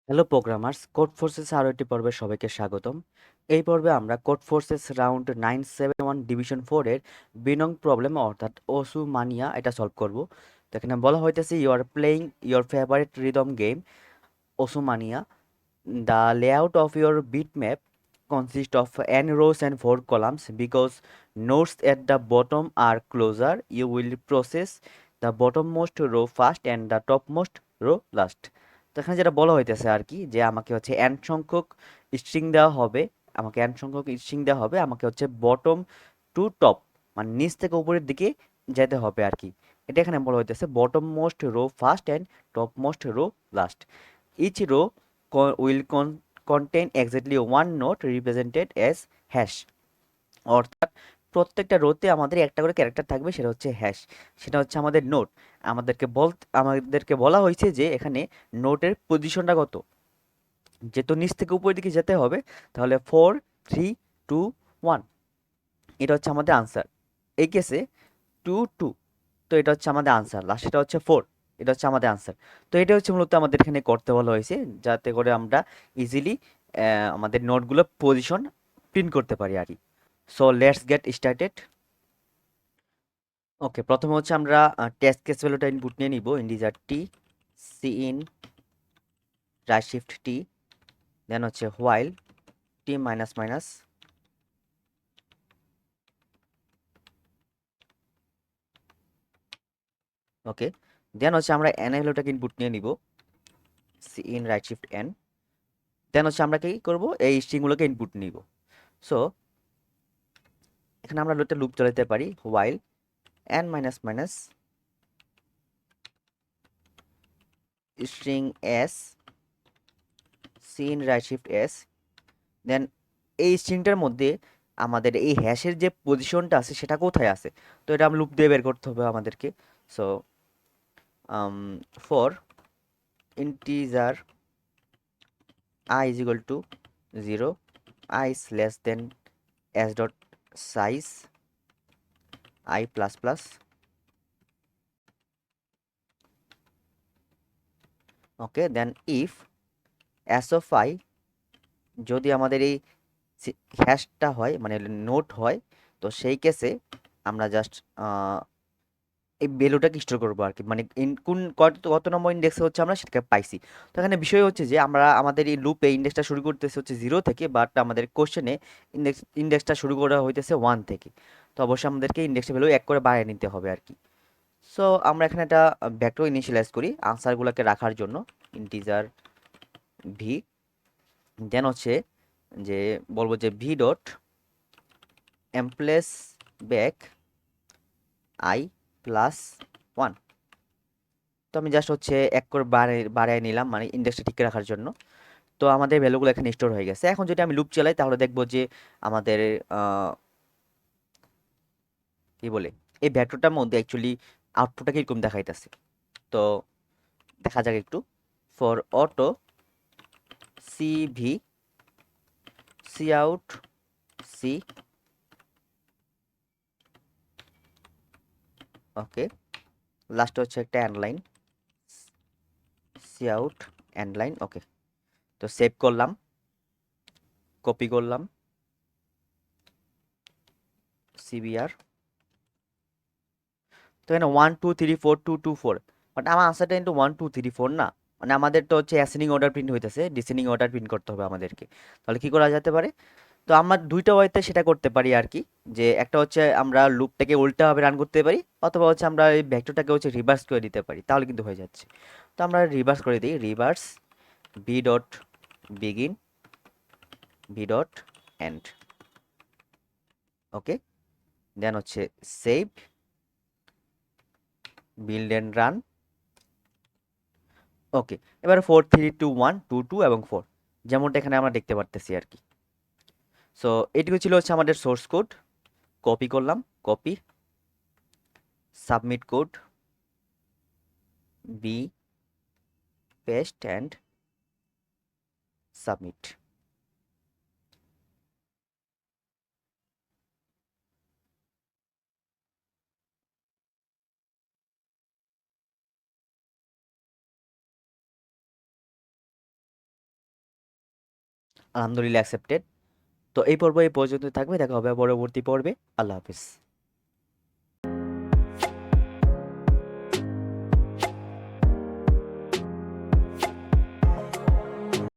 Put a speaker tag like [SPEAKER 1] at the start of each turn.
[SPEAKER 1] Hello programmers, code forces আরও একটি পর্বে সবাইকে স্বাগতম। এই পর্বে আমরা কোড ফোর্সেস রাউন্ড 971 ডিভিশন 4 এর বিনং প্রবলেম অর্থাৎ ওসু মানিয়া এটা সলভ করব। তো এখানে বলা হইতেছে you are playing your favourite rhythm game osu mania. The layout of your beat map consist of n rows and 4 columns. Because nodes at the bottom are closer, you will process the bottommost row first and the topmost row last. তো এখানে যেটা বলা হইতেছে আর কি, যে আমাকে হচ্ছে n সংখ্যক স্ট্রিং দেওয়া হবে, আমাকে হচ্ছে বটম টু টপ, মানে নিচ থেকে উপরের দিকে যেতে হবে আর কি। এটা এখানে বলা হইতেছে bottom most row first and top most row last. Each row will contain exactly one node represented as hash, অর্থাৎ প্রত্যেকটা রোতে আমাদের একটা করে ক্যারেক্টার থাকবে, সেটা হচ্ছে হ্যাশ, সেটা হচ্ছে আমাদের নোড। আমাদেরকে বলা হয়েছে যে এখানে নোটের পজিশনটা কত, যেহেতু নিচ থেকে উপরের দিকে যেতে হবে, তাহলে 4 3 2 1, এটা হচ্ছে আমাদের আনসার। এই কেসে 2 2, তো এটা হচ্ছে আমাদের আনসার, লাস্ট এটা হচ্ছে 4, এটা হচ্ছে আমাদের আনসার। তো এটা হচ্ছে মূলত আমাদের এখানে করতে বলা হয়েছে, যাতে করে আমরা ইজিলি আমাদের নোটগুলো পজিশন প্রিন্ট করতে পারি আর কি। So let's get started. Okay, প্রথমে হচ্ছে আমরা টেস্ট কেস ভ্যালুটা ইনপুট নিয়ে নিব, integer t, c in right shift t, then হচ্ছে while t minus minus, okay, then হচ্ছে আমরা এন ভ্যালুটাকে ইনপুট নিয়ে নিব, c in right shift n, then হচ্ছে আমরা কি করব, এই স্ট্রিংগুলোকে ইনপুট নিব। সো এখানে আমরা একটা লুপ চালাতে পারি, while n minus minus string s cin right shift s, then এই স্ট্রিংটার মধ্যে আমাদের এই হ্যাশের যে পজিশনটা আছে সেটা কোথায় আছে, তো এটা আমরা লুপ দিয়ে বের করতে হবে আমাদেরকে। So for integer I is equal to 0, I is less than s dot size I plus plus, okay, then if s of I, যদি আমাদের এই হ্যাশটা হয় মানে নোট হয়, তো সেই কেসে আমরা জাস্ট এই ভ্যালুটাকে স্টোর করবো আর কি, মানে কোন কত নম্বর ইন্ডেক্সে হচ্ছে আমরা সেটাকে পাইছি। তো এখানে বিষয় হচ্ছে যে আমরা আমাদের এই লুপে ইন্ডেক্সটা শুরু করতেছে হচ্ছে 0 থেকে, বাট আমাদের কোশ্চেনে ইন্ডেক্সটা শুরু করা হইতেছে 1 থেকে। তো অবশ্যই আমাদেরকে ইন্ডেক্সের ভ্যালু এক করে বাড়িয়ে নিতে হবে আর কি। সো আমরা এখানে একটা ভেক্টর ইনিশিয়ালাইজ করি আনসারগুলোকে রাখার জন্য, ইন্টিজার ভি, দেন হচ্ছে যে বলবো যে v dot emplace back i plus 1। তো আমি জাস্ট হচ্ছে এক করে বাড়ায় নিলাম, মানে ইন্ডেক্সটা ঠিক রাখার জন্য। তো আমাদের ভ্যালুগুলো এখানে স্টোর হয়ে গেছে। এখন যদি আমি লুপ চালাই তাহলে দেখবো যে আমাদের কি বলে, এই ভেক্টরটার মধ্যে অ্যাকচুয়ালি আউটপুটটা কিরকম দেখাইতেছে। তো দেখা যাক একটু। For auto c v c out c, okay, last হচ্ছে একটা end line, c out end line, okay. তো সেভ করলাম, কপি করলাম, সিবিআর, তো এখানে 1 2 3 4 2 2 4, বাট আমার আনসারটা কিন্তু 1 2 3 4 না, মানে আমাদের তো হচ্ছে অ্যাসেন্ডিং অর্ডার প্রিন্ট হইতেছে, ডিসেন্ডিং অর্ডার প্রিন্ট করতে হবে আমাদেরকে। তাহলে কি করা যেতে পারে? তো আমরা দুইটা ওয়েতে সেটা করতে পারি আর কি, যে একটা হচ্ছে আমরা লুপটাকে উল্টাভাবে রান করতে পারি, অথবা হচ্ছে আমরা এই ভেক্টরটাকে হচ্ছে রিভার্স করে দিতে পারি, তাহলে কিন্তু হয়ে যাচ্ছে। তো আমরা রিভার্স করে দিই, reverse b dot begin b dot end, okay, then হচ্ছে save, build and run, okay. এবার 4 3 2 1 2 2 এবং 4, যেমনটা এখানে আমরা দেখতে পারতেছি আর কি। সো এটুকু ছিল হচ্ছে আমাদের সোর্স কোড। কপি করলাম, কপি, সাবমিট কোড, বি পেস্ট অ্যান্ড সাবমিট। আলহামদুলিল্লাহ অ্যাকসেপ্টেড। তো এই পর্ব এই পর্যন্ত থাকবে, দেখা হবে পরবর্তী পর্বে। আল্লাহ হাফিজ।